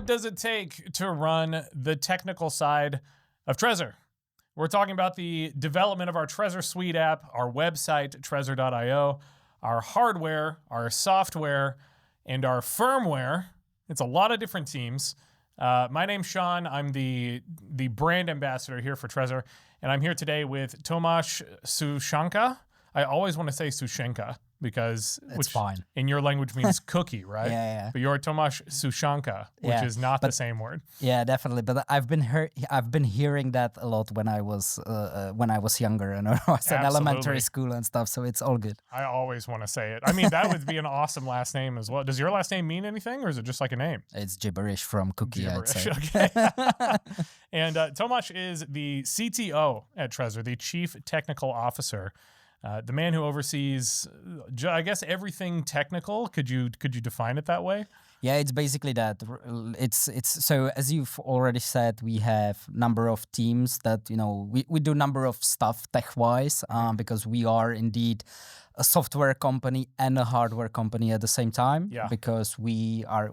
What does it take to run the technical side of Trezor? We're talking about the development of our Trezor Suite app, our website, Trezor.io, our hardware, our software, and our firmware. It's a lot of different teams. My name's Sean. I'm the brand ambassador here for Trezor, and I'm here today with Tomáš Sušánka. I always want to say Sušánka because it's fine. In your language means cookie, right? Yeah. But you're Tomáš Sušánka, which is not the same word. Yeah, definitely. But I've been hearing that a lot when I was younger and I was in elementary school and stuff. So it's all good. I always want to say it. I mean, that would be an awesome last name as well. Does your last name mean anything, or is it just like a name? It's gibberish from cookie. I'd say. Okay. And Tomáš is the CTO at Trezor, the Chief Technical Officer. The man who oversees, I guess, everything technical. Could you define it that way? Yeah, it's basically that. It's so as you've already said, we have number of teams that we do number of stuff tech wise because we are indeed a software company and a hardware company at the same time. Yeah. Because we are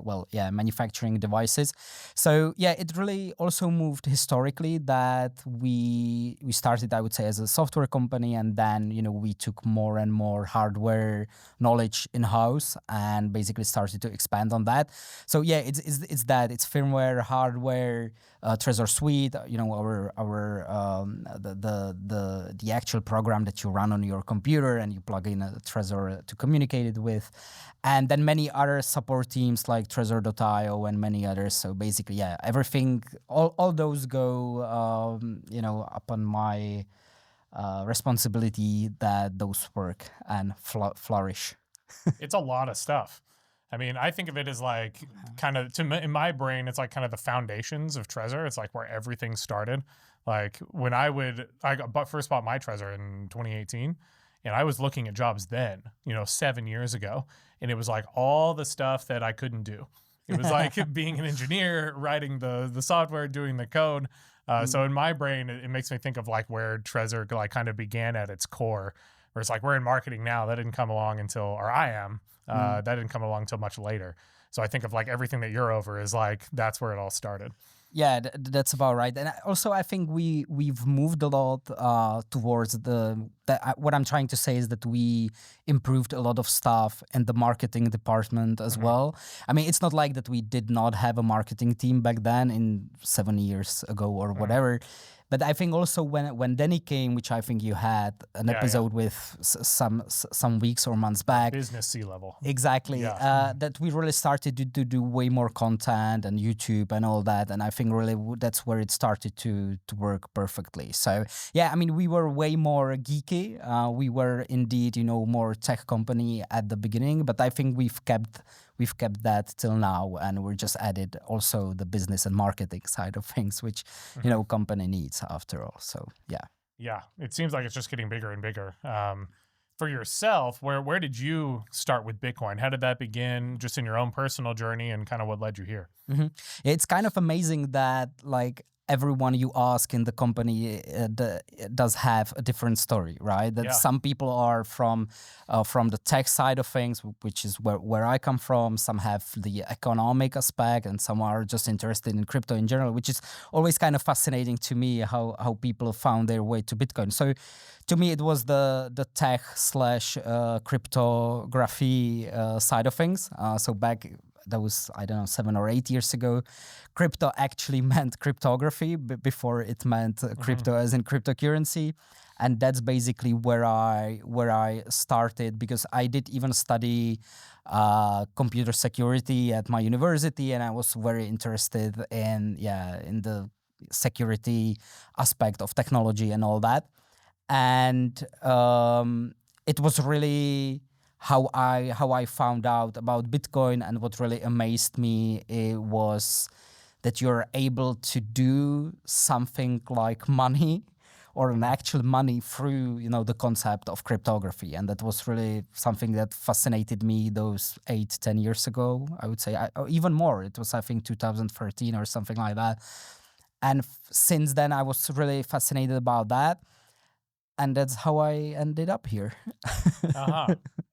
manufacturing devices. So yeah, it really also moved historically that we started, I would say, as a software company, and then we took more and more hardware knowledge in house and basically started to expand on that. So yeah, it's firmware, hardware, Trezor Suite, our the actual program that you run on your computer and you plug in a Trezor to communicate it with, and then many other support teams like Trezor.io and many others. So basically, yeah, everything, all those go upon my responsibility that those work and flourish. It's a lot of stuff. I mean, I think of it as like kind of, in my brain, it's like kind of the foundations of Trezor. It's like where everything started. Like when I first bought my Trezor in 2018, and I was looking at jobs then, 7 years ago, and it was like all the stuff that I couldn't do. It was like being an engineer, writing the software, doing the code. So in my brain, it makes me think of like where Trezor like kind of began at its core. Where it's like we're in marketing now. That didn't come along until, or I am. That didn't come along until much later. So I think of like everything that you're over is like that's where it all started. Yeah, that's about right. And also, I think we've moved a lot towards what I'm trying to say is that we improved a lot of stuff in the marketing department as well. I mean, it's not like that we did not have a marketing team back then in 7 years ago or whatever. But I think also when Danny came, which I think you had an episode with some weeks or months back. Business C-level. Exactly. Yeah. That we really started to do way more content and YouTube and all that. And I think really that's where it started to work perfectly. So yeah, I mean, we were way more geeky. We were indeed, more tech company at the beginning. But I think we've kept that till now, and we're just added also the business and marketing side of things, which company needs after all. So yeah, it seems like it's just getting bigger and bigger. For yourself, where did you start with Bitcoin? How did that begin, just in your own personal journey, and kind of what led you here? It's kind of amazing that like everyone you ask in the company does have a different story, right? That some people are from the tech side of things, which is where I come from. Some have the economic aspect, and some are just interested in crypto in general, which is always kind of fascinating to me how people found their way to Bitcoin. So to me, it was the tech / cryptography side of things. So back, that was, I don't know, 7 or 8 years ago, crypto actually meant cryptography before it meant crypto as in cryptocurrency. And that's basically where I started, because I did even study computer security at my university, and I was very interested in the security aspect of technology and all that. And it was really how I found out about Bitcoin, and what really amazed me was that you're able to do something like money or an actual money through the concept of cryptography. And that was really something that fascinated me those 8-10 years ago, I would say, or even more. It was, I think, 2013 or something like that. And since then I was really fascinated about that. And that's how I ended up here.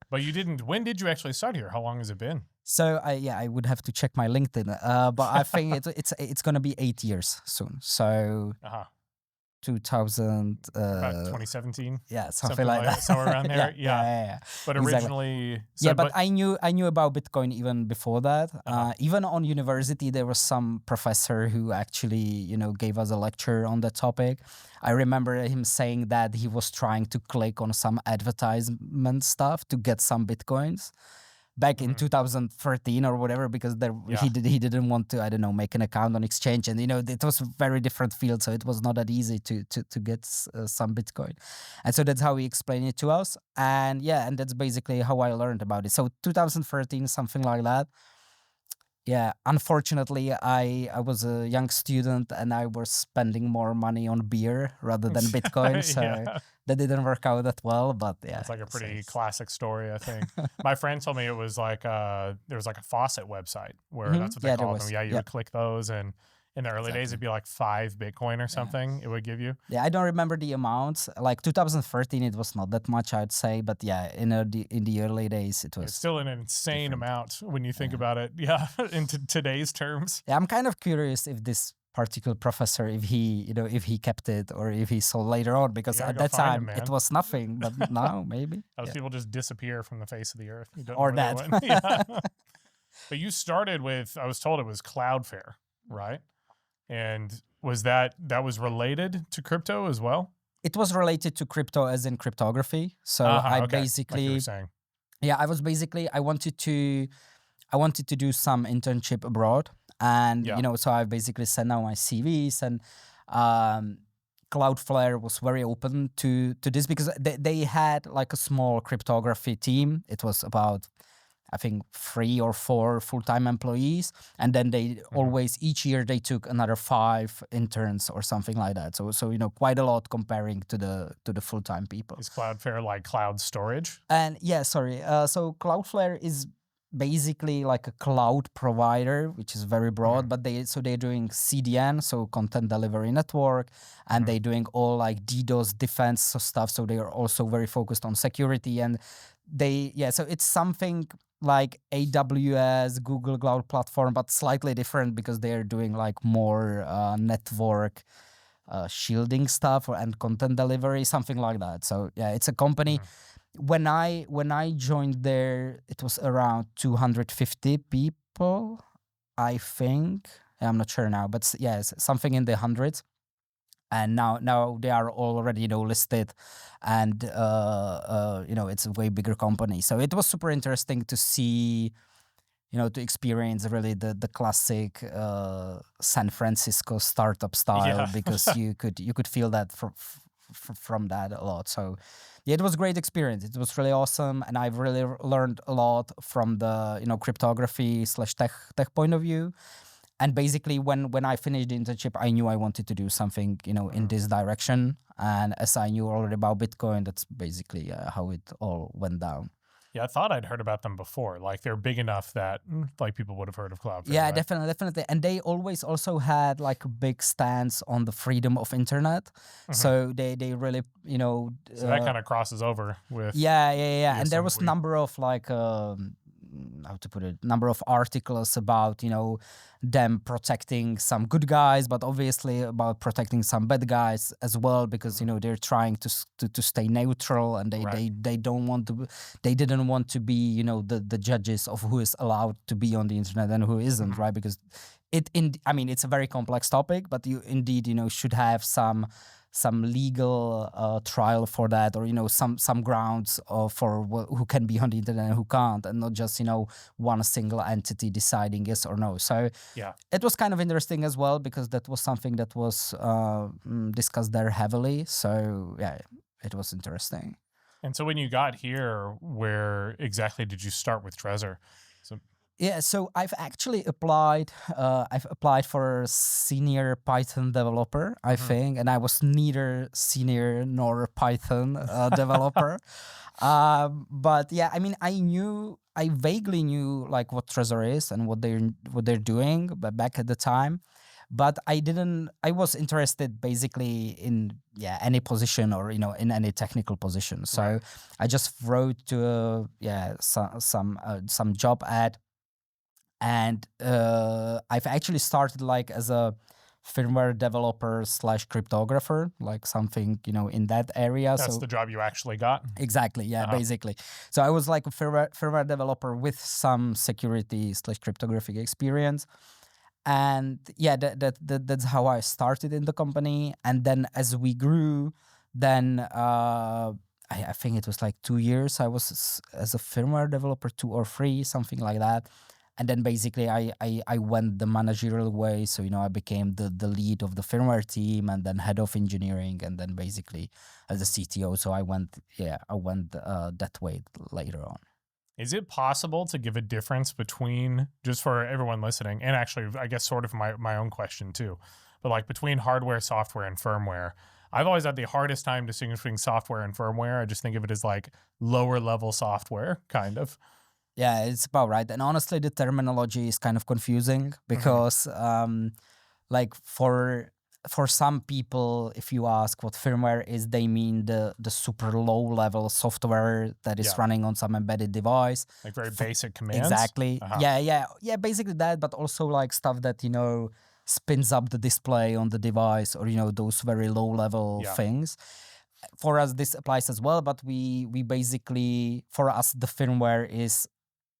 But you didn't. When did you actually start here? How long has it been? So I would have to check my LinkedIn, but I think it's gonna be 8 years soon. So 2000, about 2017. Yeah, something like that. Somewhere around there. Yeah. But Exactly. originally, but I knew about Bitcoin even before that. Even on university, there was some professor who actually gave us a lecture on the topic. I remember him saying that he was trying to click on some advertisement stuff to get some Bitcoins back in 2013 or whatever, because he didn't want to, I don't know, make an account on exchange, and it was a very different field, so it was not that easy to get some Bitcoin. And so that's how he explained it to us, and that's basically how I learned about it. So 2013, something like that. Yeah, unfortunately, I was a young student and I was spending more money on beer rather than Bitcoin, so that didn't work out that well. But yeah, it's like a pretty classic story, I think. My friend told me it was like there was like a faucet website where that's what they called them. Yeah, you would click those, and in the early days it'd be like 5 Bitcoin or something. It would give you. Yeah, I don't remember the amounts. Like 2013, it was not that much, I'd say. But yeah, in the early days, it was. It's still an insane amount when you think about it. Yeah, into today's terms. Yeah, I'm kind of curious if this particular professor, if he kept it or if he sold later on, because at that time it was nothing. But now maybe those people just disappear from the face of the earth. You don't or know that. Yeah. But you started with, I was told it was Cloudflare, right? And was that was related to crypto as well? It was related to crypto as in cryptography. So I basically, like you were saying. I wanted to do some internship abroad, and so I basically sent out my CVs, and Cloudflare was very open to this, because they had like a small cryptography team. It was about, I think, 3 or 4 full-time employees, and then they always, each year they took another 5 interns or something like that. So quite a lot comparing to the full-time people. Is Cloudflare like cloud storage? And so Cloudflare is basically like a cloud provider, which is very broad, but they're doing CDN, so content delivery network, and they're doing all like DDoS defense stuff. So they are also very focused on security, and so it's something like AWS, Google Cloud Platform, but slightly different, because they're doing like more network shielding stuff and content delivery, something like that. So yeah, it's a company. When I joined there, it was around 250 people, I think. I'm not sure now, but yes, something in the hundreds. And now they are already listed, and it's a way bigger company. So it was super interesting to see, to experience really the classic San Francisco startup style, because you could feel that from that a lot. So yeah, it was a great experience. It was really awesome, and I've really learned a lot from the cryptography / tech point of view. And basically, when I finished the internship, I knew I wanted to do something, in this direction. And as I knew already about Bitcoin, that's basically how it all went down. Yeah, I thought I'd heard about them before. Like, they're big enough that like people would have heard of Cloudflare. Yeah, right? definitely. And they always also had like a big stance on the freedom of internet. So they really, So that kind of crosses over with. Yeah. And there was a number of like, how to put it, number of articles about, them protecting some good guys, but obviously about protecting some bad guys as well, because, they're trying to stay neutral, and they didn't want to be, the judges of who is allowed to be on the internet and who isn't, right? Because it's a very complex topic, but you indeed, should have some legal trial for that, or some grounds for who can be on the internet and who can't, and not just one single entity deciding yes or no. So yeah, it was kind of interesting as well, because that was something that was discussed there heavily. So yeah, it was interesting. And so when you got here, where exactly did you start with Trezor? Yeah, so I've actually applied. I've applied for senior Python developer, I think, and I was neither senior nor Python developer. But yeah, I vaguely knew like what Trezor is and what they're doing, but back at the time. but I was interested basically in any position or in any technical position. So I just wrote to some job ad, and I've actually started like as a firmware developer / cryptographer, like something in that area. That's the job you actually got? Exactly, yeah, basically. So I was like a firmware developer with some security / cryptographic experience. And that's how I started in the company. And then as we grew, then I think it was like 2 years I was as a firmware developer, 2 or 3, something like that. And then basically I went the managerial way. So, I became the lead of the firmware team and then head of engineering and then basically as a CTO. So I went that way later on. Is it possible to give a difference between, just for everyone listening, and actually I guess sort of my own question too, but like between hardware, software, and firmware? I've always had the hardest time distinguishing software and firmware. I just think of it as like lower level software, kind of. Yeah, it's about right. And honestly, the terminology is kind of confusing because like for some people, if you ask what firmware is, they mean the super low level software that is running on some embedded device. Like very basic commands? Exactly. Yeah, basically that, but also like stuff that, spins up the display on the device or, those very low level things. For us, this applies as well, but we basically, for us, the firmware is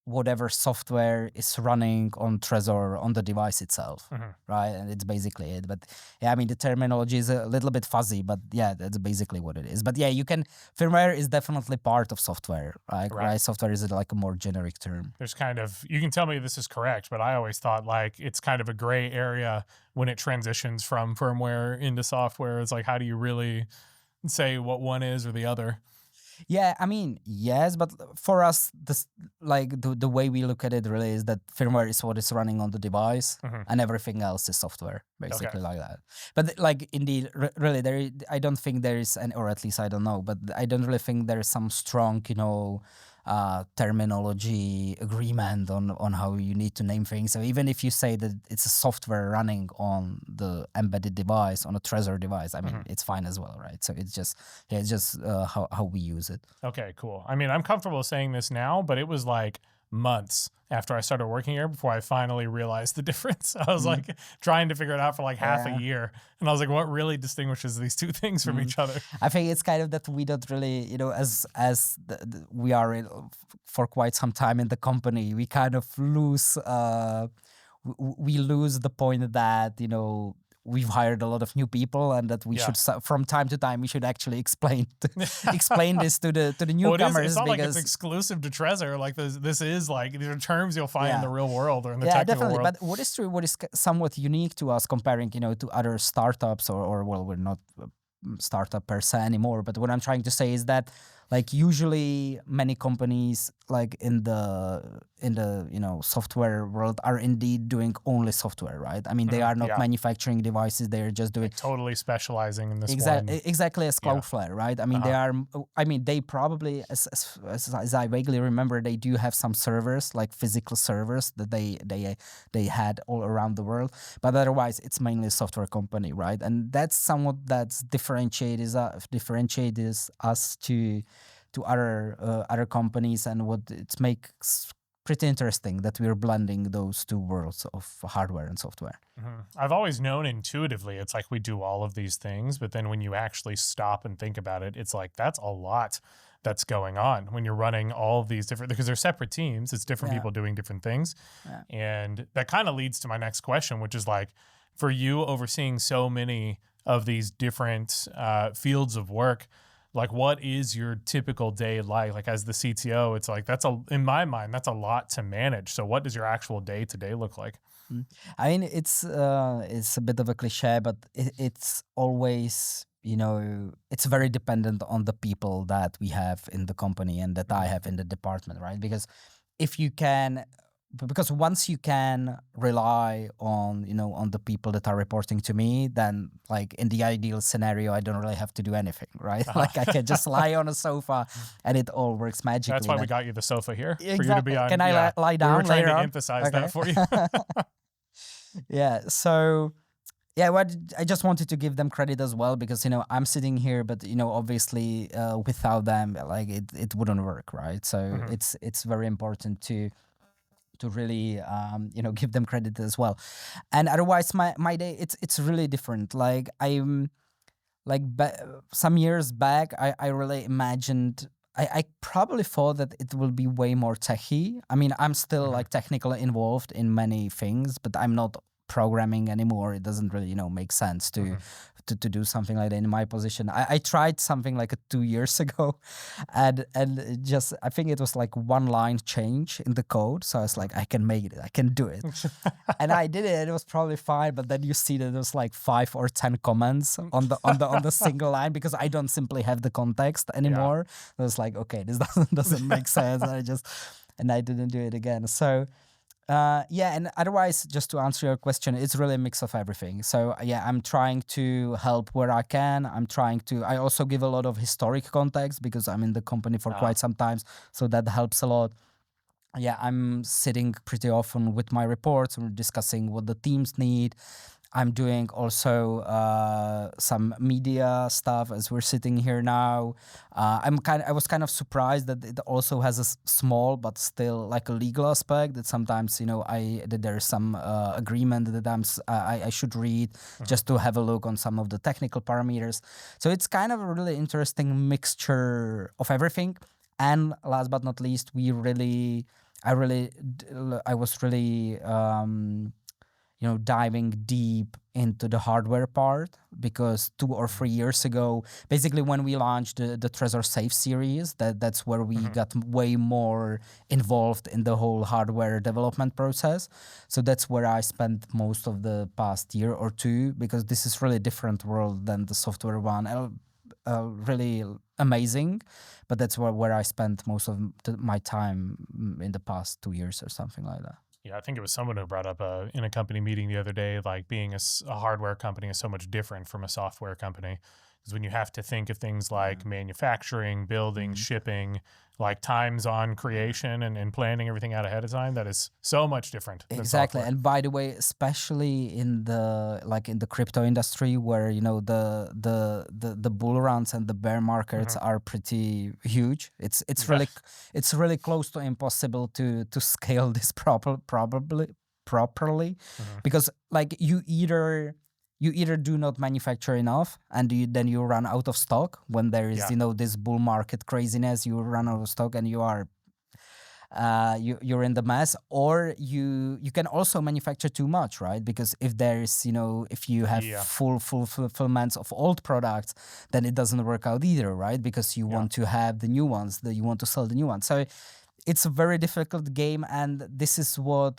whatever software is running on Trezor on the device itself, right? And it's basically it. But yeah, I mean, the terminology is a little bit fuzzy, but yeah, that's basically what it is. But yeah, firmware is definitely part of software, right? Software is like a more generic term. There's kind of, you can tell me this is correct, but I always thought like it's kind of a gray area when it transitions from firmware into software. It's like, how do you really say what one is or the other? Yeah, I mean, yes, but for us, this like the way we look at it really is that firmware is what is running on the device, and everything else is software, basically like that. But like indeed, really, I don't think there is or at least I don't know, but I don't really think there is some strong, terminology agreement on how you need to name things. So even if you say that it's a software running on the embedded device, on a Trezor device, I mean, it's fine as well, right? So it's just how we use it. Okay, cool. I mean, I'm comfortable saying this now, but it was like months after I started working here before I finally realized the difference. I was like trying to figure it out for like half a year. And I was like, what really distinguishes these two things from each other? I think it's kind of that we don't really, we are for quite some time in the company, we kind of lose, we lose the point that, we've hired a lot of new people, and that we should, from time to time, we should actually explain this to the newcomers. It's not like it's exclusive to Trezor. Like this is like, these are terms you'll find in the real world or in the technical world. But what is true, what is somewhat unique to us comparing, to other startups or well, we're not startup per se anymore. But what I'm trying to say is that like usually many companies like in the software world are indeed doing only software, right? I mean, they are not manufacturing devices, they're just doing totally specializing in this exactly as Cloudflare, right? I mean, they probably as I vaguely remember, they do have some servers, like physical servers that they had all around the world, but otherwise it's mainly a software company, right? And that's somewhat that's differentiates us to other companies, and what it makes pretty interesting that we're blending those two worlds of hardware and software. I've always known intuitively it's like we do all of these things, but then when you actually stop and think about it, it's like that's a lot that's going on when you're running all of these different, because they're separate teams, it's different people doing different things. And that kind of leads to my next question, which is like, for you overseeing so many of these different fields of work, like what is your typical day like? Like as the CTO, it's like in my mind, that's a lot to manage. So what does your actual day-to-day look like? I mean, it's a bit of a cliche, but it's always, it's very dependent on the people that we have in the company and that I have in the department, right? Because once you can rely on, on the people that are reporting to me, then like in the ideal scenario, I don't really have to do anything, right? Like I can just lie on a sofa and it all works magically. That's why we got you the sofa here, for you to be on. Can I lie down? We were trying to emphasize that for you. Yeah. So Yeah, well, I just wanted to give them credit as well because, I'm sitting here, but, obviously without them, like it wouldn't work, right? So it's very important to really, give them credit as well. And otherwise, my day, it's really different. Like I'm like some years back, I really imagined. I probably thought that it will be way more techy. I mean, I'm still like technically involved in many things, but I'm not programming anymore. It doesn't really, make sense to do something like that in my position. I tried something like 2 years ago, and just I think it was like one line change in the code. So I was like, I can make it, I can do it, and I did it. It was probably fine, but then you see that there's like 5 or 10 comments on the single line because I don't simply have the context anymore. I was like, okay, this doesn't make sense. And I didn't do it again. So. And otherwise, just to answer your question, it's really a mix of everything. So I'm trying to help where I can. I also give a lot of historic context because I'm in the company for quite some time. So that helps a lot. Yeah, I'm sitting pretty often with my reports. We're discussing what the teams need. I'm doing also some media stuff as we're sitting here now. I was kind of surprised that it also has a small but still like a legal aspect that sometimes that there's some agreement that I should read just to have a look on some of the technical parameters. So it's kind of a really interesting mixture of everything. And last but not least, I was really diving deep into the hardware part because 2 or 3 years ago, basically when we launched the Trezor Safe series, that's where we got way more involved in the whole hardware development process. So that's where I spent most of the past year or two because this is really a different world than the software one. Really amazing, but that's where I spent most of my time in the past 2 years or something like that. Yeah, I think it was someone who brought up in a company meeting the other day, like being a hardware company is so much different from a software company. Because when you have to think of things like manufacturing, building, shipping, like times on creation and planning everything out ahead of time, that is so much different than Exactly. software. And by the way, especially in the crypto industry where the bull runs and the bear markets are pretty huge. It's really close to impossible to scale this properly because like you either do not manufacture enough and then you run out of stock when there is this bull market craziness. You run out of stock and you're in the mess, or you can also manufacture too much, right? Because if you have full fulfillments of old products, then it doesn't work out either, right? Because you want to have the new ones, that you want to sell the new ones. So it's a very difficult game, and this is what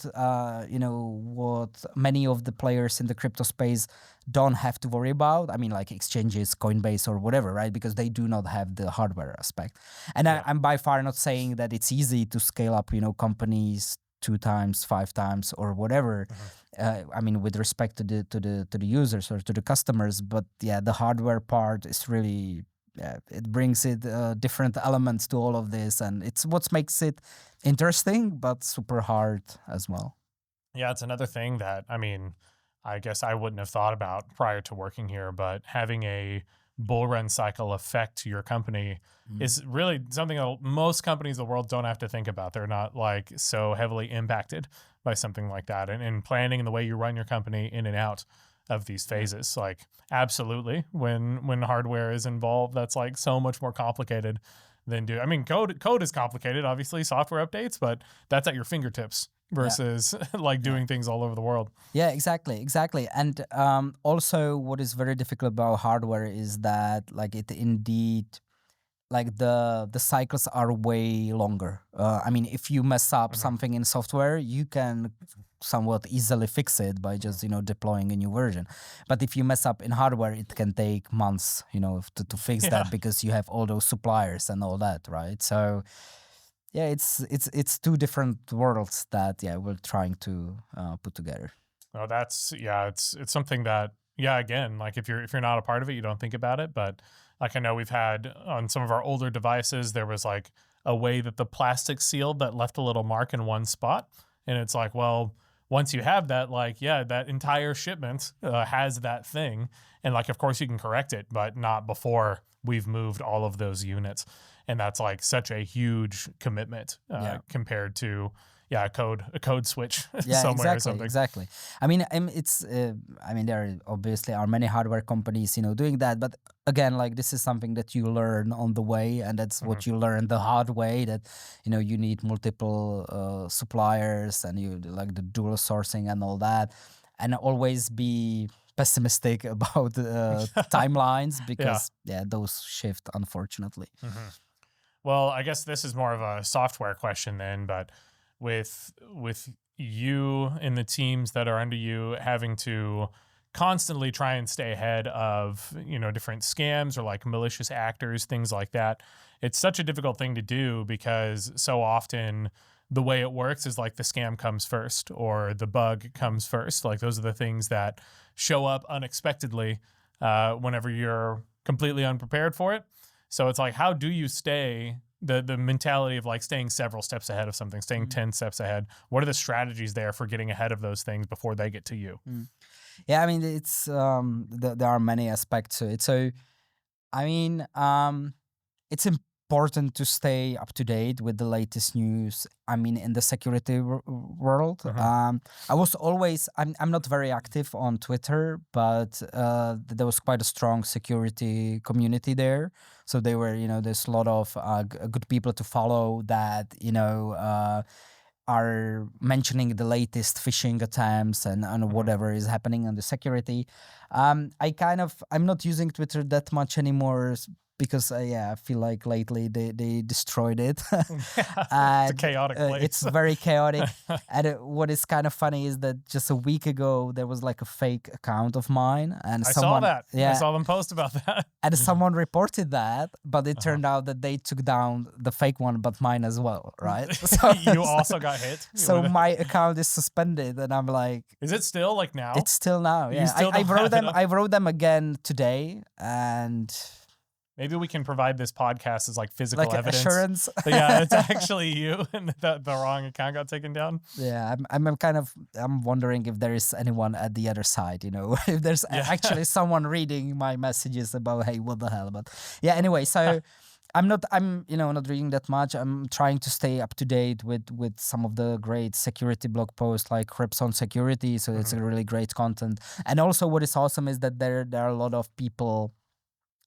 what many of the players in the crypto space don't have to worry about. I mean, like exchanges, Coinbase or whatever, right? Because they do not have the hardware aspect. And I'm by far not saying that it's easy to scale up, companies 2 times, 5 times, or whatever. I mean, with respect to the users or to the customers, but the hardware part is really. It brings it different elements to all of this, and it's what makes it interesting, but super hard as well. Yeah, it's another thing that, I mean, I guess I wouldn't have thought about prior to working here, but having a bull run cycle affect your company is really something that most companies in the world don't have to think about. They're not like so heavily impacted by something like that. And planning the way you run your company in and out of these phases, like absolutely when hardware is involved, that's like so much more complicated than code is complicated, obviously, software updates, but that's at your fingertips versus like doing things all over the world. Yeah, exactly. And also what is very difficult about hardware is that like it indeed like the cycles are way longer. I mean, if you mess up something in software, you can somewhat easily fix it by just deploying a new version. But if you mess up in hardware, it can take months to fix that because you have all those suppliers and all that, right? So it's 2 different worlds that we're trying to put together. Oh, that's it's something that again, like if you're not a part of it, you don't think about it, but like I know we've had on some of our older devices, there was like a way that the plastic sealed that left a little mark in one spot. And it's like, well, once you have that, like, yeah, that entire shipment has that thing. And like, of course you can correct it, but not before we've moved all of those units. And that's like such a huge commitment compared to, a code switch somewhere or something. Exactly. I mean, there obviously are many hardware companies, doing that. But again, like this is something that you learn on the way, and that's what you learn the hard way. That you need multiple suppliers, and you like the dual sourcing and all that, and always be pessimistic about timelines because those shift, unfortunately. Well, I guess this is more of a software question then, but with you and the teams that are under you having to constantly try and stay ahead of different scams or like malicious actors, things like that, it's such a difficult thing to do because so often the way it works is like the scam comes first or the bug comes first. Like those are the things that show up unexpectedly whenever you're completely unprepared for it. So it's like, how do you stay the mentality of like staying several steps ahead of something, staying 10 steps ahead? What are the strategies there for getting ahead of those things before they get to you? Yeah, I mean, it's there are many aspects to it. So, I mean, it's important to stay up to date with the latest news. I mean, in the security world, I was always I'm not very active on Twitter, but there was quite a strong security community there. So they were, there's a lot of good people to follow that, are mentioning the latest phishing attempts and whatever is happening on the security. I'm not using Twitter that much anymore because I feel like lately they destroyed it. It's a chaotic place. It's very chaotic. And what is kind of funny is that just a week ago there was like a fake account of mine, and I saw that. I saw them post about that. And someone reported that, but it turned out that they took down the fake one, but mine as well, right? So you also got hit. So my account is suspended, and I'm like, is it still like now? It's still now. Yeah, I wrote them again today, and maybe we can provide this podcast as like physical evidence. Assurance. Yeah, it's actually you, and the wrong account got taken down. Yeah, I'm wondering if there is anyone at the other side, if there's actually someone reading my messages about, hey, what the hell? But yeah, anyway, so I'm not reading that much. I'm trying to stay up to date with some of the great security blog posts like Crips on Security. So it's a really great content. And also what is awesome is that there are a lot of people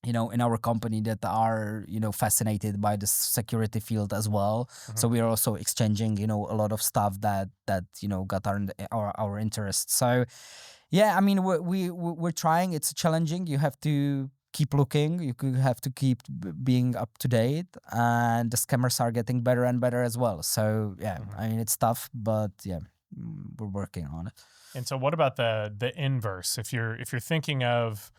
in our company that are, fascinated by the security field as well. So we are also exchanging, a lot of stuff that got our interest. So, yeah, I mean, we're trying. It's challenging. You have to keep looking. You have to keep being up to date, and the scammers are getting better and better as well. So, yeah, I mean, it's tough, but yeah, we're working on it. And so, what about the inverse? If you're thinking of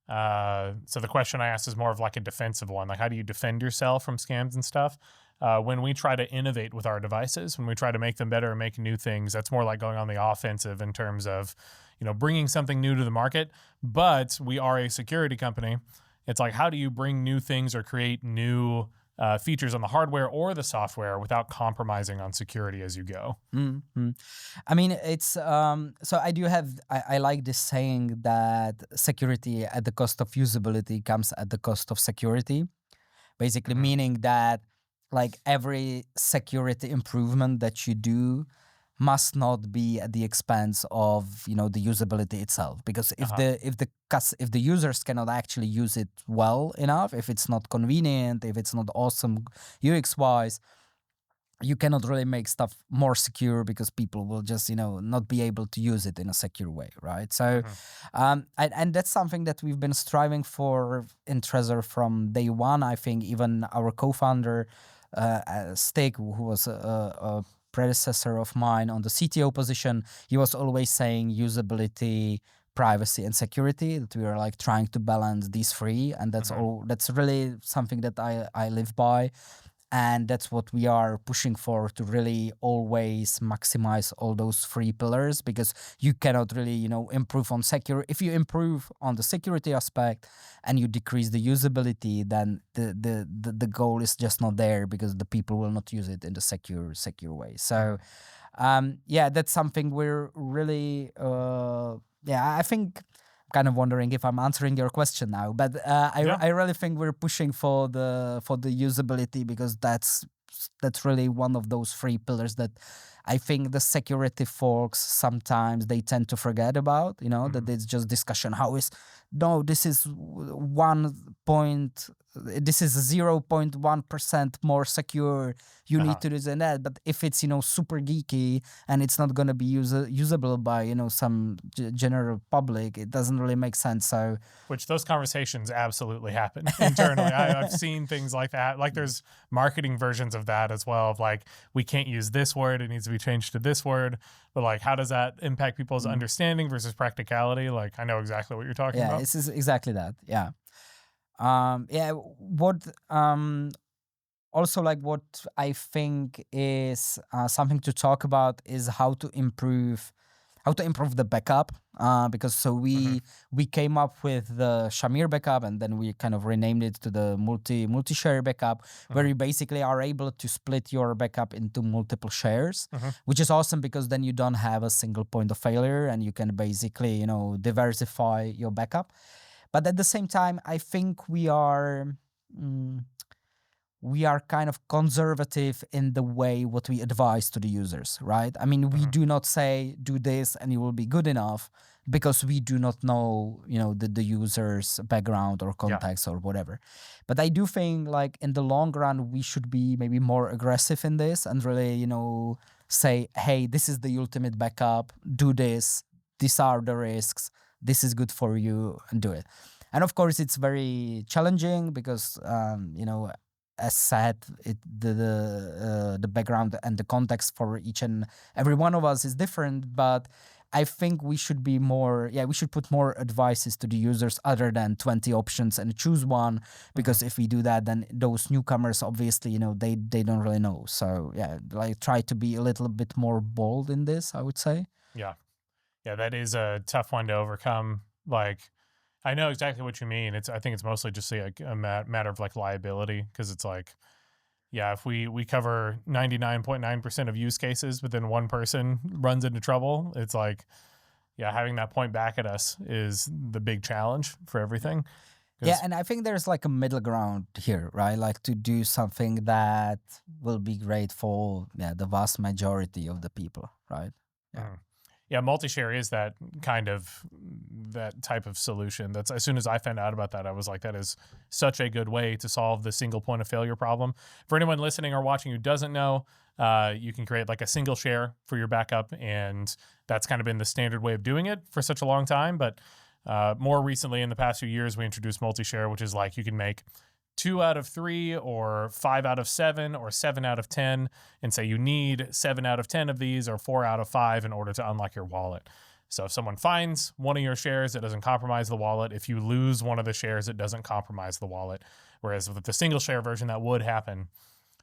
so the question I asked is more of like a defensive one. Like, how do you defend yourself from scams and stuff? When we try to innovate with our devices, when we try to make them better and make new things, that's more like going on the offensive in terms of, bringing something new to the market. But we are a security company. It's like, how do you bring new things or create new features on the hardware or the software without compromising on security as you go? I mean, it's so I like this saying that security at the cost of usability comes at the cost of security, basically meaning that like every security improvement that you do must not be at the expense of the usability itself, because if the users cannot actually use it well enough, if it's not convenient, if it's not awesome UX wise, you cannot really make stuff more secure because people will just not be able to use it in a secure way, right? So and that's something that we've been striving for in Trezor from day one. I think even our co-founder Stig, who was a predecessor of mine on the CTO position, he was always saying usability, privacy, and security, that we are like trying to balance these three, and that's all. That's really something that I live by, and that's what we are pushing for, to really always maximize all those three pillars, because you cannot really improve on if you improve on the security aspect and you decrease the usability, then the goal is just not there, because the people will not use it in the secure way. So Yeah, that's something we're really, I think I'm kind of wondering if I'm answering your question now, but I really think we're pushing for the usability, because that's really one of those three pillars that I think the security folks sometimes they tend to forget about, that it's just discussion. This is 0.1% more secure. You need to do this and that. But if it's, super geeky and it's not going to be usable by, some general public, it doesn't really make sense. So, which those conversations absolutely happen internally. I've seen things like that. Like there's marketing versions of that as well. Of like, we can't use this word. It needs to be changed to this word. But like, how does that impact people's understanding versus practicality? Like, I know exactly what you're talking about. Yeah, this is exactly that. Yeah. Also, like, what I think is something to talk about is how to improve the backup, because we came up with the Shamir backup, and then we kind of renamed it to the multi-share backup, where you basically are able to split your backup into multiple shares, which is awesome, because then you don't have a single point of failure, and you can basically diversify your backup. But at the same time, I think we are kind of conservative in the way what we advise to the users, right? I mean, we do not say do this and it will be good enough, because we do not know, the user's background or context or whatever. But I do think, like, in the long run, we should be maybe more aggressive in this and really, say, hey, this is the ultimate backup. Do this. These are the risks. This is good for you, and do it. And of course, it's very challenging because, as said, the background and the context for each and every one of us is different. But I think we should be more, we should put more advices to the users other than 20 options and choose one. Because if we do that, then those newcomers, obviously, they don't really know. So like, try to be a little bit more bold in this, I would say. Yeah, that is a tough one to overcome. Like, I know exactly what you mean. I think it's mostly just a matter of like liability, because it's like, if we cover 99.9% of use cases, but then one person runs into trouble, it's like, having that point back at us is the big challenge for everything. Yeah, and I think there's like a middle ground here, right? Like, to do something that will be great for the vast majority of the people, right? Yeah, multi-share is that type of solution. That's, as soon as I found out about that, I was like, that is such a good way to solve the single point of failure problem. For anyone listening or watching who doesn't know, you can create like a single share for your backup, and that's kind of been the standard way of doing it for such a long time. But more recently, in the past few years, we introduced multi-share, which is like you can make 2 out of 3 or 5 out of 7 or 7 out of 10, and say you need 7 out of 10 of these or 4 out of 5 in order to unlock your wallet. So if someone finds one of your shares, it doesn't compromise the wallet. If you lose one of the shares, it doesn't compromise the wallet. Whereas with the single share version, that would happen.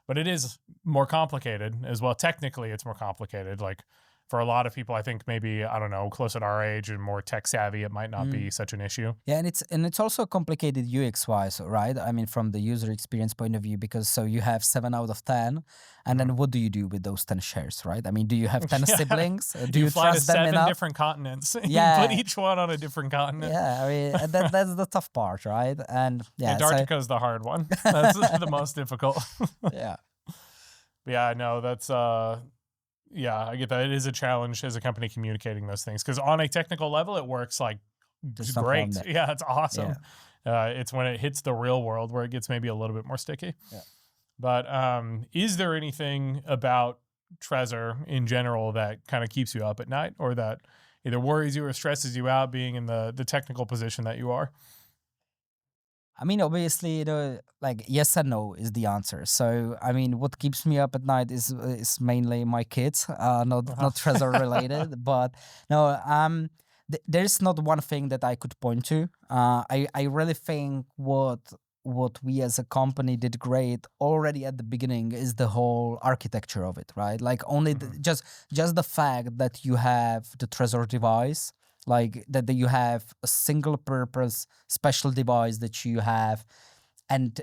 But it is more complicated as well. Technically, it's more complicated. Like, for a lot of people, I think maybe, I don't know, close at our age and more tech savvy, it might not be such an issue. Yeah, and it's also complicated UX wise, right? I mean, from the user experience point of view, because so you have 7 out of 10, and then what do you do with those 10 shares, right? I mean, do you have 10 siblings? Do you fly trust to them 7 enough? Different continents. Yeah. You put each one on a different continent. Yeah, I mean, that's the tough part, right? And Antarctica is the hard one. That's the most difficult. Yeah. Yeah, no, that's I get that. It is a challenge as a company communicating those things, because on a technical level, it works like great. Yeah, it's awesome. Yeah. It's when it hits the real world where it gets maybe a little bit more sticky. Yeah. But is there anything about Trezor in general that kind of keeps you up at night, or that either worries you or stresses you out, being in the technical position that you are? I mean, obviously, like, yes and no is the answer. So, I mean, what keeps me up at night is mainly my kids, not Trezor related. But no, there's not one thing that I could point to. I really think what we as a company did great already at the beginning is the whole architecture of it, right? Like, only just the fact that you have the Trezor device. Like that you have a single purpose special device that you have and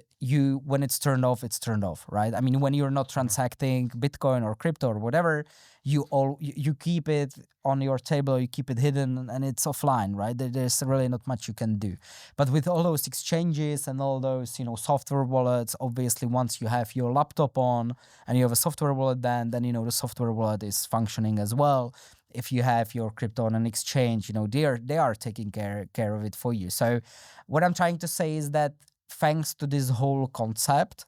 when it's turned off, it's turned off, right? I mean, when you're not transacting Bitcoin or crypto or whatever, you keep it on your table, you keep it hidden, and it's offline, right? There's really not much you can do. But with all those exchanges and all those, software wallets, obviously once you have your laptop on and you have a software wallet, then the software wallet is functioning as well. If you have your crypto on an exchange, they are taking care of it for you. So what I'm trying to say is that thanks to this whole concept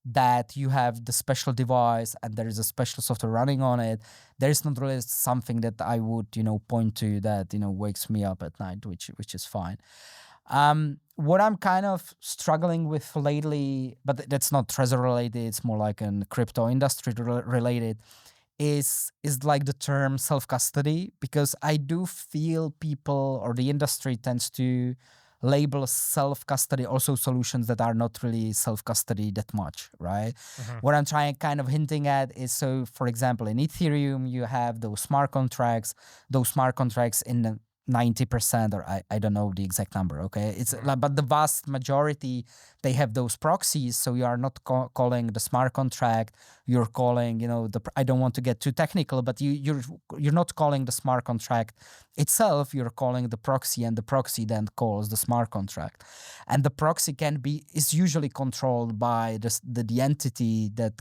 that you have the special device and there is a special software running on it, there is not really something that I would, point to that, wakes me up at night, which is fine. What I'm kind of struggling with lately, but that's not Trezor related, it's more like an crypto industry related, is like the term self-custody, because I do feel people or the industry tends to label self-custody also solutions that are not really self-custody that much, right? What I'm trying kind of hinting at is, so for example, in Ethereum, you have those smart contracts in the 90%, or I don't know the exact number, okay? It's but the vast majority, they have those proxies, so you are not calling the smart contract, you're calling, I don't want to get too technical, but you're not calling the smart contract itself, you're calling the proxy, and the proxy then calls the smart contract. And the proxy is usually controlled by the entity that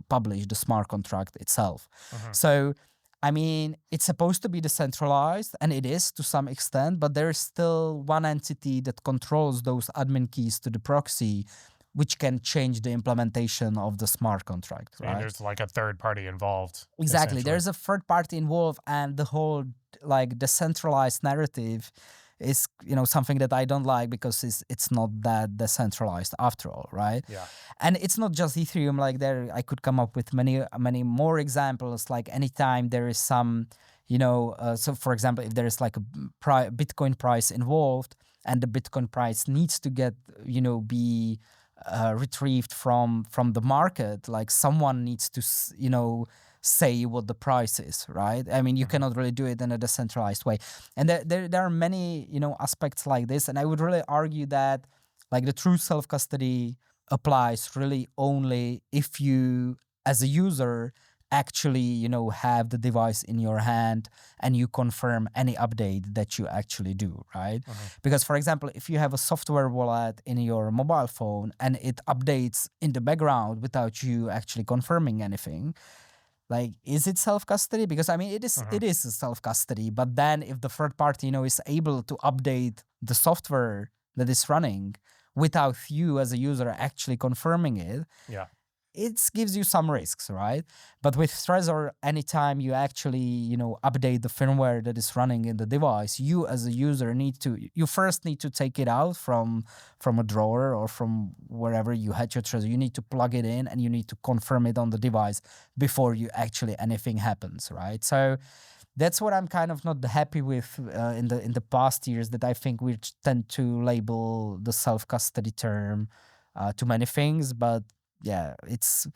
published the smart contract itself. So I mean, it's supposed to be decentralized, and it is to some extent, but there is still one entity that controls those admin keys to the proxy, which can change the implementation of the smart contract, right? And there's like a third party involved. Exactly. There's a third party involved, and the whole like decentralized narrative is something that I don't like, because it's not that decentralized after all, right? Yeah. And it's not just Ethereum. Like I could come up with many more examples. Like anytime there is some, so for example, if there is like a Bitcoin price involved, and the Bitcoin price needs to get be retrieved from the market, like someone needs to say what the price is, right? I mean, you cannot really do it in a decentralized way. And there are many, aspects like this. And I would really argue that like the true self-custody applies really only if you, as a user, actually, have the device in your hand and you confirm any update that you actually do, right? Because, for example, if you have a software wallet in your mobile phone and it updates in the background without you actually confirming anything, like, is it self-custody? Because I mean, it is self-custody. But then if the third party, is able to update the software that is running without you as a user actually confirming it, it gives you some risks, right? But with Trezor, anytime you actually, update the firmware that is running in the device, you as a user first need to take it out from a drawer or from wherever you had your Trezor. You need to plug it in and you need to confirm it on the device before anything happens, right? So that's what I'm kind of not happy with in the past years, that I think we tend to label the self-custody term to many things, but yeah, it's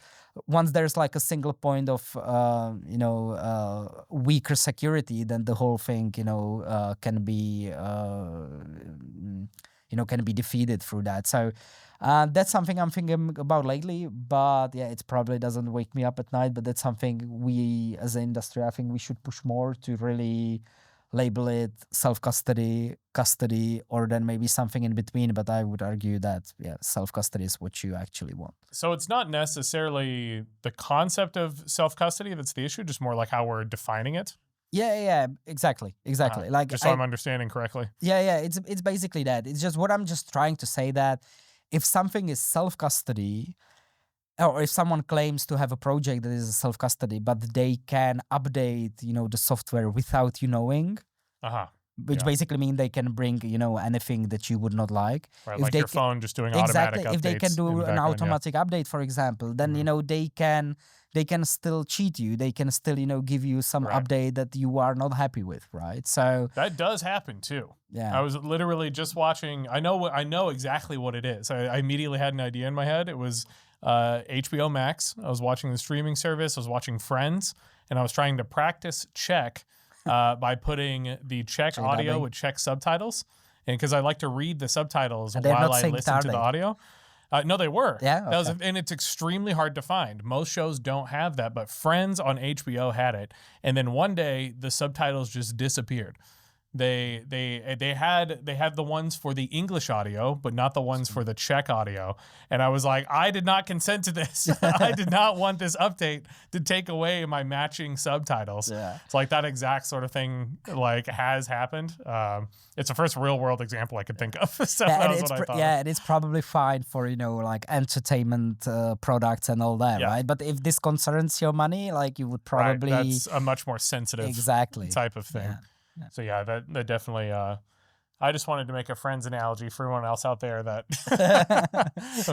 once there's like a single point of weaker security, then the whole thing can be defeated through that. So that's something I'm thinking about lately. But yeah, it probably doesn't wake me up at night. But that's something we as an industry, I think we should push more to really label it self-custody, custody, or then maybe something in between. But I would argue that, self-custody is what you actually want. So it's not necessarily the concept of self-custody that's the issue, just more like how we're defining it? Yeah, exactly. Like, just so I'm understanding correctly. Yeah, it's basically that. It's just what I'm just trying to say, that if something is self-custody, or if someone claims to have a project that is self-custody, but they can update, the software without you knowing, which basically means they can bring, anything that you would not like. Right, if like your phone just doing automatic updates. If they can do an automatic update, for example, then, they can still cheat you. They can still, give you some update that you are not happy with, right? So that does happen too. Yeah. I was literally just watching. I know exactly what it is. I immediately had an idea in my head. It was HBO Max. I was watching the streaming service. I was watching Friends, and I was trying to practice Czech by putting the Czech audio with Czech subtitles. and because I like to read the subtitles And they're while not I synced, listen are to the they? audio. No, they were. Yeah, That was, okay. and it's extremely hard to find. Most shows don't have that, but Friends on HBO had it. And then one day the subtitles just disappeared. They had the ones for the English audio, but not the ones for the Czech audio. And I was like, I did not consent to this. I did not want this update to take away my matching subtitles. Yeah. It's like that exact sort of thing like has happened. It's the first real world example I could think of. So Yeah, that and was it's what I thought. and it's probably fine for like entertainment products and all that, Yeah. right? But if this concerns your money, like you would probably That's a much more sensitive exactly type of thing. Yeah. So yeah, that definitely. I just wanted to make a Friends analogy for everyone else out there that.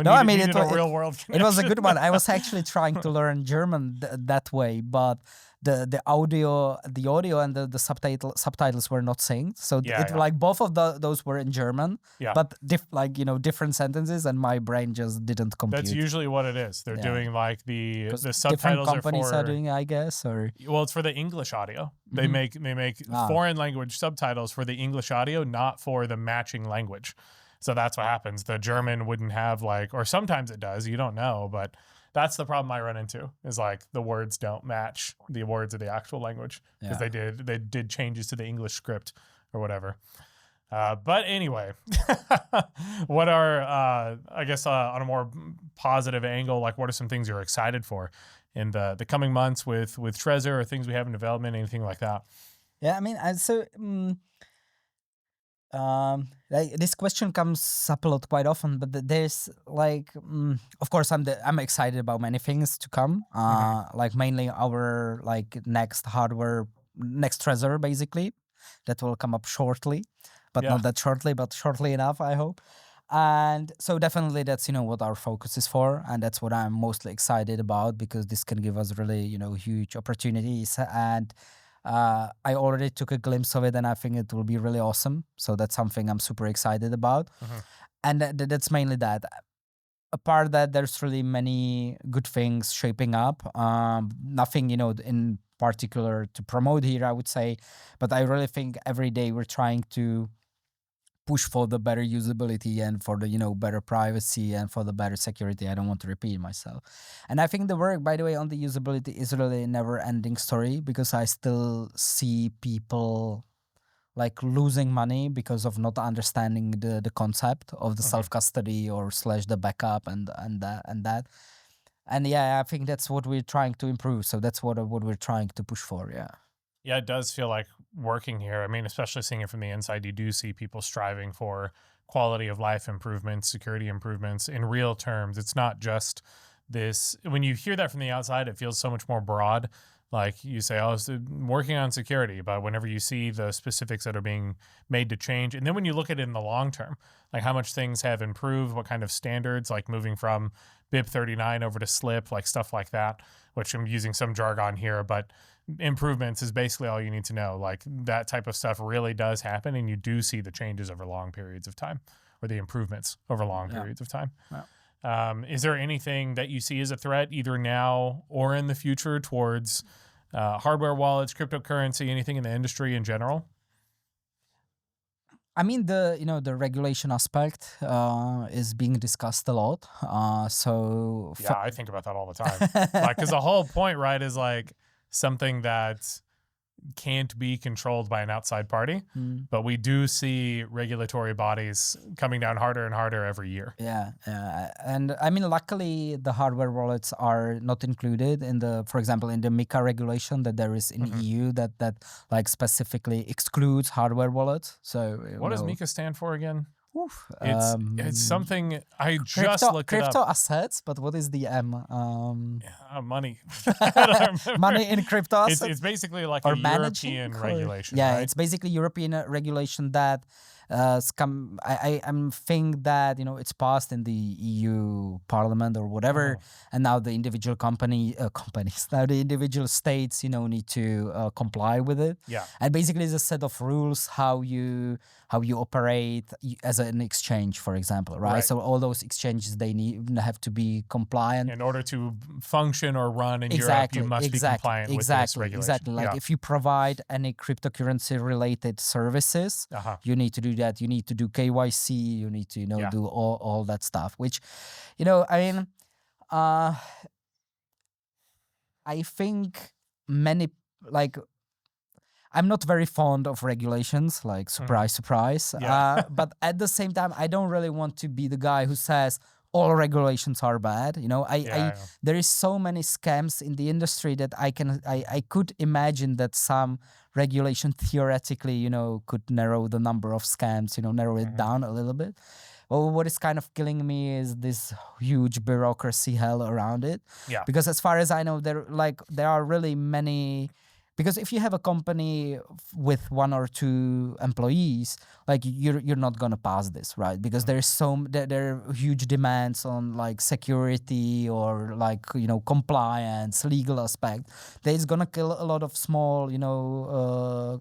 No, I mean needed a real world connection. it was a good one. I was actually trying to learn German that way, but the audio and the subtitles were not synced. So like both of those were in German, but different sentences, and my brain just didn't compute. That's usually what it is. They're doing like the subtitles different companies are doing, I guess, or well, it's for the English audio. They make foreign language subtitles for the English audio, not for the matching language. So that's what happens. The German wouldn't have or sometimes it does. You don't know, but that's the problem I run into is like the words don't match the words of the actual language because they did changes to the English script or whatever. But anyway, what are I guess on a more positive angle, like what are some things you're excited for in the coming months with Trezor or things we have in development, anything like that? Yeah, I mean, this question comes up a lot quite often, but there's of course I'm excited about many things to come. Like mainly our next Trezor basically that will come up shortly, but not that shortly, but shortly enough, I hope. And so definitely that's what our focus is for, and that's what I'm mostly excited about because this can give us really huge opportunities. And I already took a glimpse of it, and I think it will be really awesome. So that's something I'm super excited about. And that's mainly that. Apart that, there's really many good things shaping up. Nothing, in particular to promote here, I would say. But I really think every day we're trying to push for the better usability and for the better privacy and for the better security. I don't want to repeat myself. And I think the work, by the way, on the usability is really a never-ending story because I still see people losing money because of not understanding the concept of the self-custody or / the backup and that. And yeah, I think that's what we're trying to improve. So that's what we're trying to push for. Yeah. Yeah, it does feel like working here. I mean, especially seeing it from the inside, you do see people striving for quality of life improvements, security improvements in real terms. It's not just this. When you hear that from the outside, it feels so much more broad. Like you say, oh, it's working on security, but whenever you see the specifics that are being made to change, and then when you look at it in the long term, like how much things have improved, what kind of standards, like moving from BIP 39 over to SLIP, like stuff like that, which I'm using some jargon here, but improvements is basically all you need to know. Like that type of stuff really does happen, and you do see the changes over long periods of time, or the improvements over long periods of time. Yeah. Is there anything that you see as a threat, either now or in the future, towards hardware wallets, cryptocurrency, anything in the industry in general? I mean, the regulation aspect is being discussed a lot. Yeah, I think about that all the time. Because the whole point, right, is like something that can't be controlled by an outside party, but we do see regulatory bodies coming down harder and harder every year. Yeah, and I mean, luckily the hardware wallets are not included in for example, in the MiCA regulation that there is in EU that specifically excludes hardware wallets. So what does MiCA stand for again? Oof, it's something I just looked it up. Crypto assets, but what is the M? Money. Money in crypto assets. It's basically like a European regulation. Yeah, right? It's basically European regulation that I'm think that it's passed in the EU Parliament or whatever, and now the individual companies, now the individual states, need to comply with it. Yeah, and basically it's a set of rules how you operate as an exchange, for example, right? So all those exchanges they have to be compliant in order to function or run in Europe. You must be compliant with this regulation. Exactly. Like if you provide any cryptocurrency related services, you need to do that, you need to do KYC, you need to, do all that stuff, which, I mean, I think many, like, I'm not very fond of regulations, like surprise, surprise. But at the same time, I don't really want to be the guy who says all regulations are bad. There is so many scams in the industry that I could imagine that some regulation theoretically, could narrow the number of scams, narrow it down a little bit. Well, what is kind of killing me is this huge bureaucracy hell around it. Yeah. Because as far as I know, there are really many. Because if you have a company with 1 or 2 employees, like you're not gonna pass this, right? Because there are huge demands on like security or like compliance, legal aspect. That is gonna kill a lot of small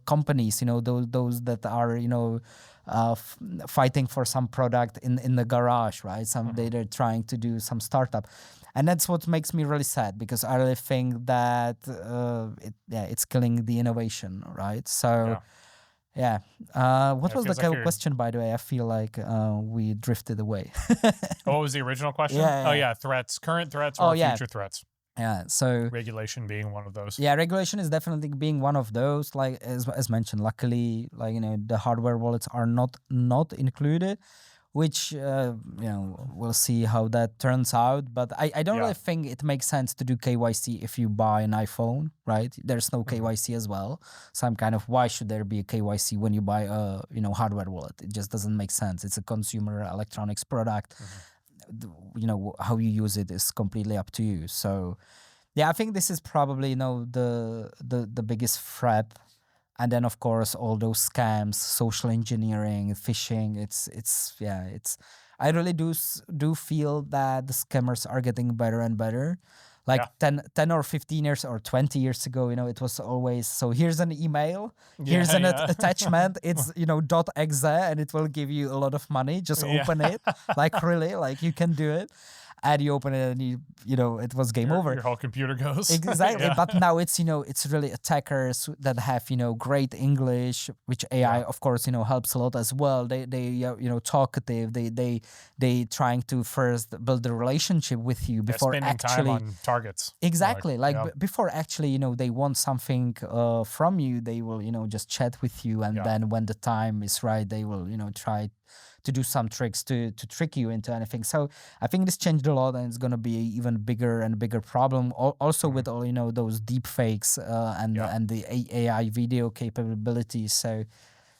companies. Those that are fighting for some product in the garage, right? They're trying to do some startup. And that's what makes me really sad, because I really think that it's killing the innovation, right? So, what was the question, by the way? I feel like we drifted away. What was the original question? Threats, current threats or future threats. Yeah, so regulation being one of those. Yeah, regulation is definitely being one of those. Like as mentioned, luckily, the hardware wallets are not included, which we'll see how that turns out. But I don't really think it makes sense to do KYC if you buy an iPhone, right? There's no KYC as well. So I'm kind of, why should there be a KYC when you buy a hardware wallet? It just doesn't make sense. It's a consumer electronics product. How you use it is completely up to you. So I think this is probably the biggest threat. And then of course all those scams, social engineering, phishing. I really do feel that the scammers are getting better and better. Like 10 or 15 years or 20 years ago, it was always, so here's an email, here's an attachment, it's, .exe, and it will give you a lot of money. Just open it. Like really, like you can do it. And you open it and it was game over. Your whole computer goes. Exactly. But now it's, it's really attackers that have, great English, which AI, of course, helps a lot as well. They talkative. They trying to first build a relationship with you before spending time on targets. Exactly. Before actually, they want something from you, they will, just chat with you. And then when the time is right, they will, try to do some tricks to trick you into anything. So I think this changed a lot, and it's going to be an even bigger and bigger problem. Also with all those deep fakes and the AI video capabilities. So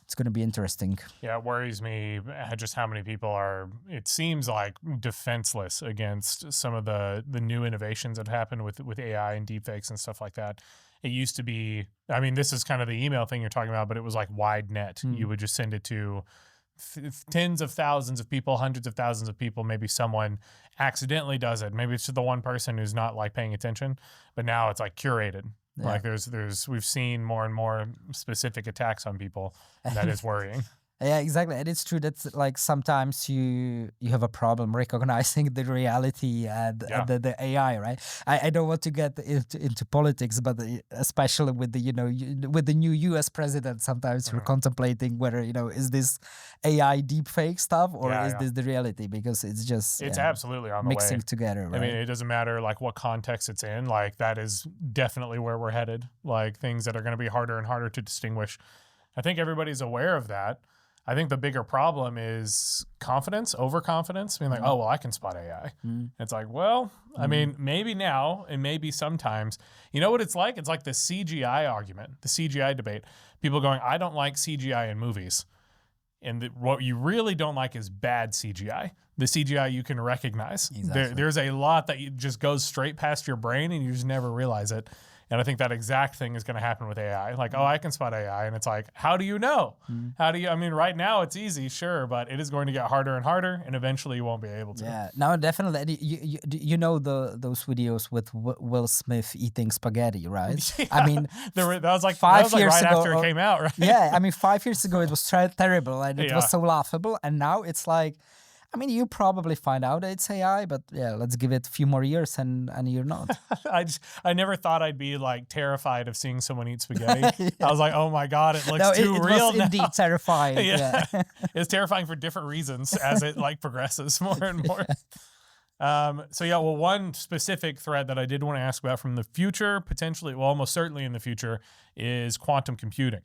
it's going to be interesting. Yeah, it worries me just how many people are, it seems like, defenseless against some of the new innovations that happen with AI and deep fakes and stuff like that. It used to be, I mean, this is kind of the email thing you're talking about, but it was like wide net. You would just send it to tens of thousands of people, hundreds of thousands of people. Maybe someone accidentally does it. Maybe it's just the one person who's not like paying attention, but now it's like curated. Like we've seen more and more specific attacks on people, and that is worrying. Yeah, exactly. And it's true that like sometimes you have a problem recognizing the reality and the AI, right? I don't want to get into politics, but especially with the with the new US president, sometimes you're contemplating whether is this AI deepfake stuff or is this the reality, because it's just absolutely on the mixing way together, right? I mean, it doesn't matter like what context it's in, like that is definitely where we're headed, like things that are going to be harder and harder to distinguish. I think everybody's aware of that. I think the bigger problem is confidence, overconfidence. Being like, oh, well, I can spot AI. It's like, well, I mean, maybe now and maybe sometimes. You know what it's like? It's like the CGI argument, the CGI debate. People going, I don't like CGI in movies. And what you really don't like is bad CGI. The CGI you can recognize. Exactly. There's a lot that just goes straight past your brain and you just never realize it. And I think that exact thing is going to happen with AI. Like, oh, I can spot AI. And it's like, how do you know? How do you, I mean, right now it's easy, sure, but it is going to get harder and harder, and eventually you won't be able to. Yeah, no, definitely. You know those videos with Will Smith eating spaghetti, right? Yeah. I mean, that was like 5 years right ago, after it came out, right? Yeah, I mean, 5 years ago it was terrible and it was so laughable. And now it's like, I mean, you probably find out it's AI, but yeah, let's give it a few more years and you're not. I never thought I'd be like terrified of seeing someone eat spaghetti. I was like, oh my God, it looks too real was indeed terrifying. Yeah. It's terrifying for different reasons as it like progresses more and more. So yeah, well, one specific threat that I did want to ask about from the future, potentially, well, almost certainly in the future, is quantum computing.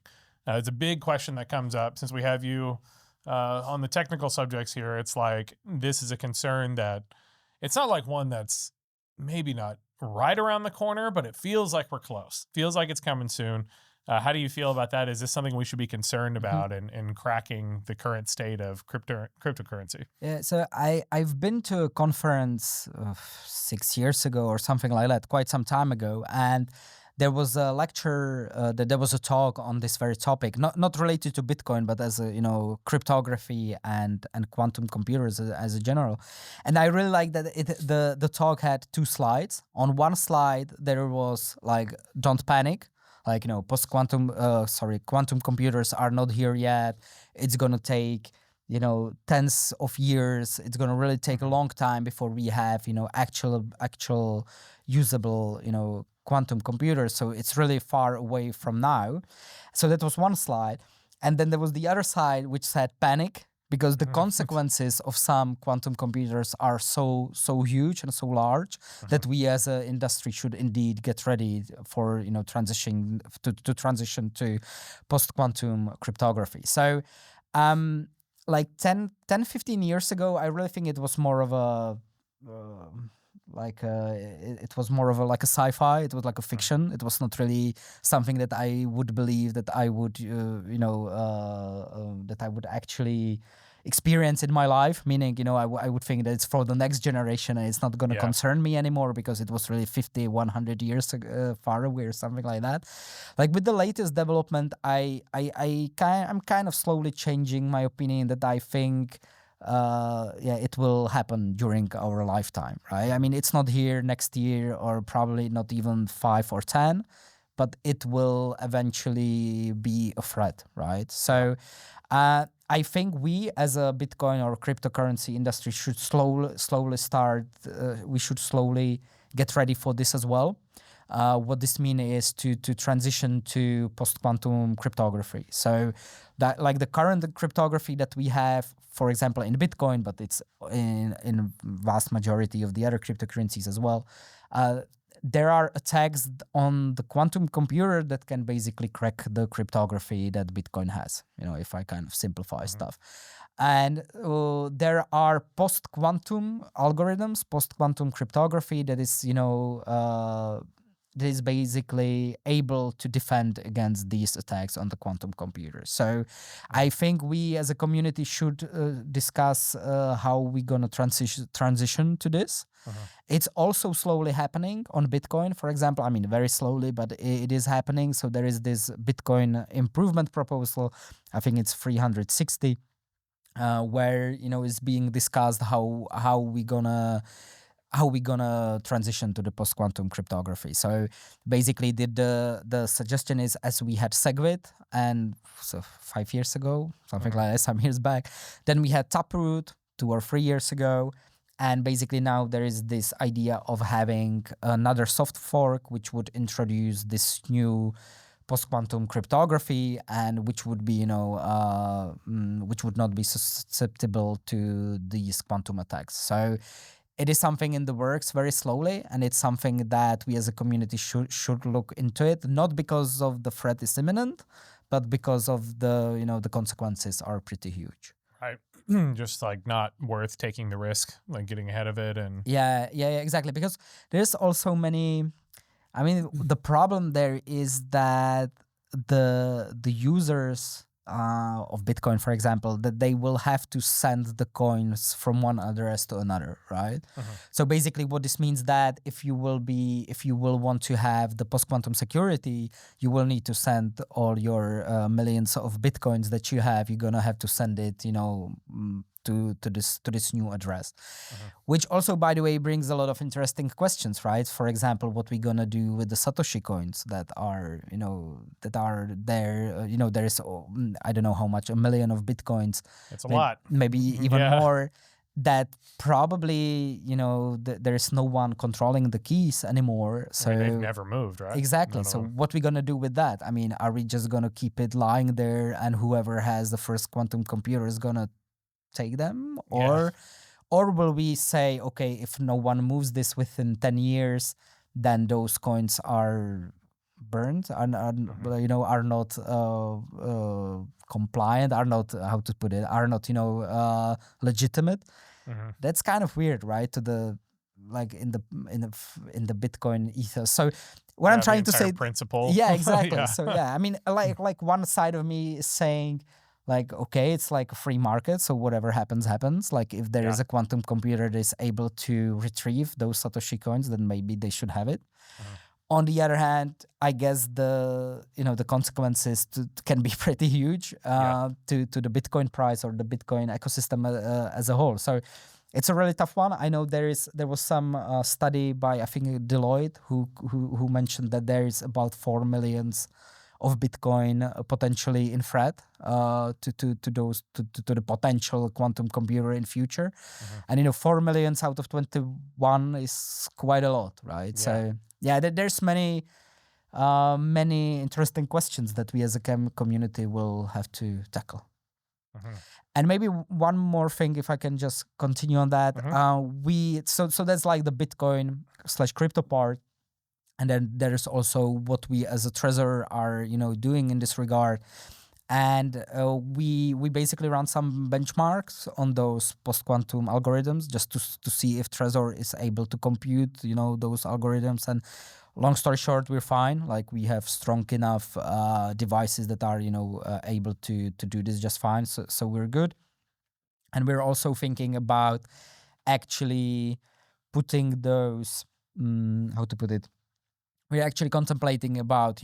It's a big question that comes up since we have you on the technical subjects here. It's like, this is a concern that it's not like one that's maybe not right around the corner, but it feels like we're close. Feels like it's coming soon. How do you feel about that? Is this something we should be concerned about in cracking the current state of cryptocurrency? Yeah, so I've been to a conference 6 years ago or something like that, quite some time ago, and there was a lecture, there was a talk on this very topic, not related to Bitcoin, but as a, cryptography and quantum computers as a general. And I really like that the talk had 2 slides. On one slide, there was like, don't panic. Like, quantum computers are not here yet. It's going to take, tens of years. It's going to really take a long time before we have, actual usable, quantum computers. So it's really far away from now. So that was one slide. And then there was the other side, which said panic, because the consequences of some quantum computers are so huge and so large that we as an industry should indeed get ready for transition to post-quantum cryptography. So like 10-15 years ago, I really think it was more of a it was more of a like a sci-fi. It was like a fiction. It was not really something that I would believe that I would that I would actually experience in my life, meaning I would think that it's for the next generation and it's not going to concern me anymore because it was really 50-100 years far away or something like that. Like with the latest development, I'm kind of slowly changing my opinion that I think it will happen during our lifetime, right? I mean, it's not here next year or probably not even 5 or 10, but it will eventually be a threat, right? So I think we as a Bitcoin or cryptocurrency industry should slowly start, we should slowly get ready for this as well. What this means is to transition to post-quantum cryptography. So that like the current cryptography that we have, for example, in Bitcoin, but it's in vast majority of the other cryptocurrencies as well, there are attacks on the quantum computer that can basically crack the cryptography that Bitcoin has, if I kind of simplify stuff. And there are post-quantum algorithms, post-quantum cryptography that is basically able to defend against these attacks on the quantum computer. So I think we as a community should discuss how we're going to transition to this. It's also slowly happening on Bitcoin, for example. I mean, very slowly, but it is happening. So there is this Bitcoin improvement proposal. I think it's 360, where, is being discussed how we gonna transition to the post-quantum cryptography. So basically the suggestion is, as we had SegWit, and so 5 years ago, something like that, some years back, then we had Taproot 2 or 3 years ago. And basically now there is this idea of having another soft fork, which would introduce this new post-quantum cryptography, and which would be, which would not be susceptible to these quantum attacks. So it is something in the works very slowly, and it's something that we as a community should look into it, not because of the threat is imminent, but because of the consequences are pretty huge. Right. Just like not worth taking the risk, like getting ahead of it. And yeah, exactly. Because there's also the problem there is that the users of Bitcoin, for example, that they will have to send the coins from one address to another, right? So basically what this means that if you will want to have the post-quantum security, you will need to send all your millions of Bitcoins that you have. You're going to have to send it, to this new address, which also, by the way, brings a lot of interesting questions, right? For example, what we're gonna do with the Satoshi coins that are there. There is I don't know how much, 1 million of Bitcoins. It's a lot, maybe even more. that probably, there is no one controlling the keys anymore. So they've never moved, right? Exactly. So what we gonna do with that? I mean, are we just gonna keep it lying there, and whoever has the first quantum computer is gonna take them, or will we say, okay, if no one moves this within 10 years, then those coins are burned, and are not compliant, are not, how to put it, are not legitimate. That's kind of weird, right? To the in the Bitcoin ether. So what I'm trying to say, principle. Yeah, exactly. So I mean, like one side of me is saying, like, okay, it's like a free market, so whatever happens, happens. Like if there is a quantum computer that is able to retrieve those Satoshi coins, then maybe they should have it. On the other hand, I guess the consequences can be pretty huge to the Bitcoin price or the Bitcoin ecosystem as a whole. So it's a really tough one. I know there was some study by, I think, Deloitte who mentioned that there is about 4 millions of Bitcoin potentially in threat to the potential quantum computer in future. And 4 millions out of 21 is quite a lot, right? So there's many interesting questions that we as a community will have to tackle. And maybe one more thing, if I can just continue on that. So that's like the Bitcoin/crypto part. And then there's also what we as a Trezor are, doing in this regard. And we basically run some benchmarks on those post-quantum algorithms just to see if Trezor is able to compute, those algorithms. And long story short, we're fine. Like we have strong enough devices that are, able to do this just fine. So we're good. And we're also thinking about actually putting those, how to put it? We're actually contemplating about,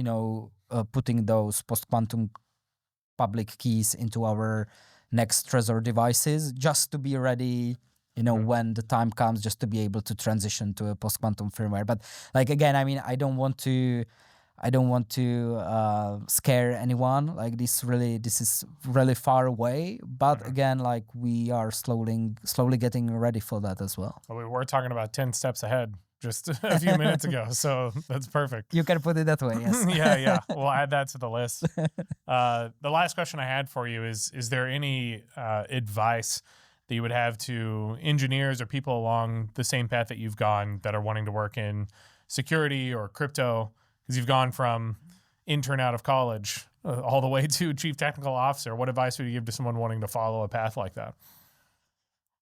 putting those post-quantum public keys into our next Trezor devices, just to be ready, when the time comes, just to be able to transition to a post-quantum firmware. But like, again, I mean, I don't want to scare anyone. Like this is really far away. But again, like we are slowly getting ready for that as well. Well, we were talking about 10 steps ahead just a few minutes ago, so that's perfect. You can put it that way, yes. Yeah. We'll add that to the list. The last question I had for you is there any advice that you would have to engineers or people along the same path that you've gone that are wanting to work in security or crypto? Because you've gone from intern out of college all the way to chief technical officer. What advice would you give to someone wanting to follow a path like that?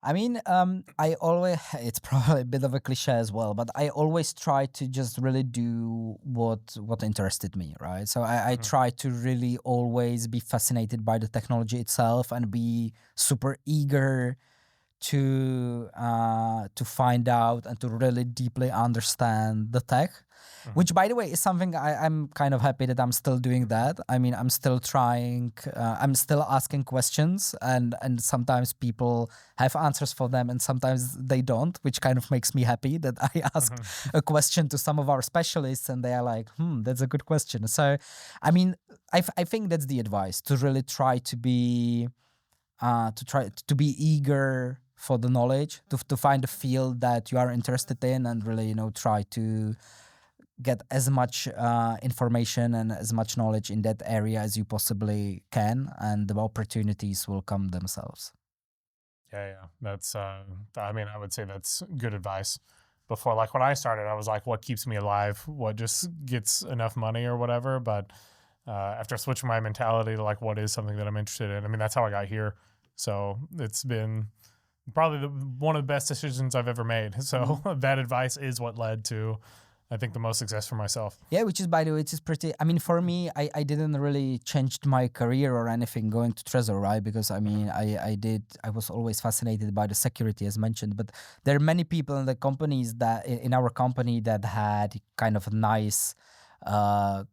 I mean, it's probably a bit of a cliche as well, but I always try to just really do what interested me, right? So I try to really always be fascinated by the technology itself and be super eager to find out and to really deeply understand the tech. Which, by the way, is something I'm kind of happy that I'm still doing that. I mean, I'm still trying, I'm still asking questions, and sometimes people have answers for them and sometimes they don't, which kind of makes me happy that I asked a question to some of our specialists and they are like, that's a good question. So, I mean, I think that's the advice, to really try to be, eager for the knowledge, to find a field that you are interested in and really, try to get as much information and as much knowledge in that area as you possibly can, and the opportunities will come themselves. Yeah. That's, I mean, I would say that's good advice. Before, like when I started, I was like, what keeps me alive? What just gets enough money or whatever? But after switching my mentality to like, what is something that I'm interested in? I mean, that's how I got here. So it's been probably one of the best decisions I've ever made. So that advice is what led to, I think, the most success for myself. Yeah, which is, by the way, it is pretty, I mean, for me, I didn't really change my career or anything going to Trezor, right? Because I mean, I was always fascinated by the security, as mentioned, but there are many people in the companies in our company that had kind of a nice,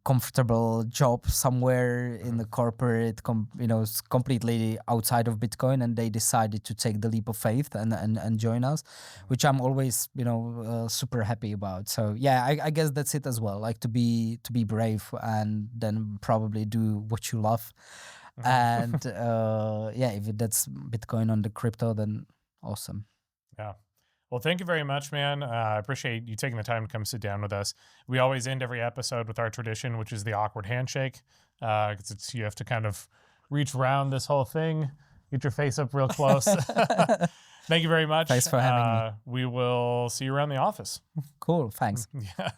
comfortable job somewhere in the corporate, completely outside of Bitcoin, and they decided to take the leap of faith and join us, which I'm always, super happy about. So yeah, I guess that's it as well. Like to be brave and then probably do what you love. And if that's Bitcoin on the crypto, then Awesome. Yeah. Well, thank you very much, man. I appreciate you taking the time to come sit down with us. We always end every episode with our tradition, which is the awkward handshake. Because you have to kind of reach around this whole thing, get your face up real close. Thank you very much. Thanks for having me. We will see you around the office. Cool. Thanks. Yeah.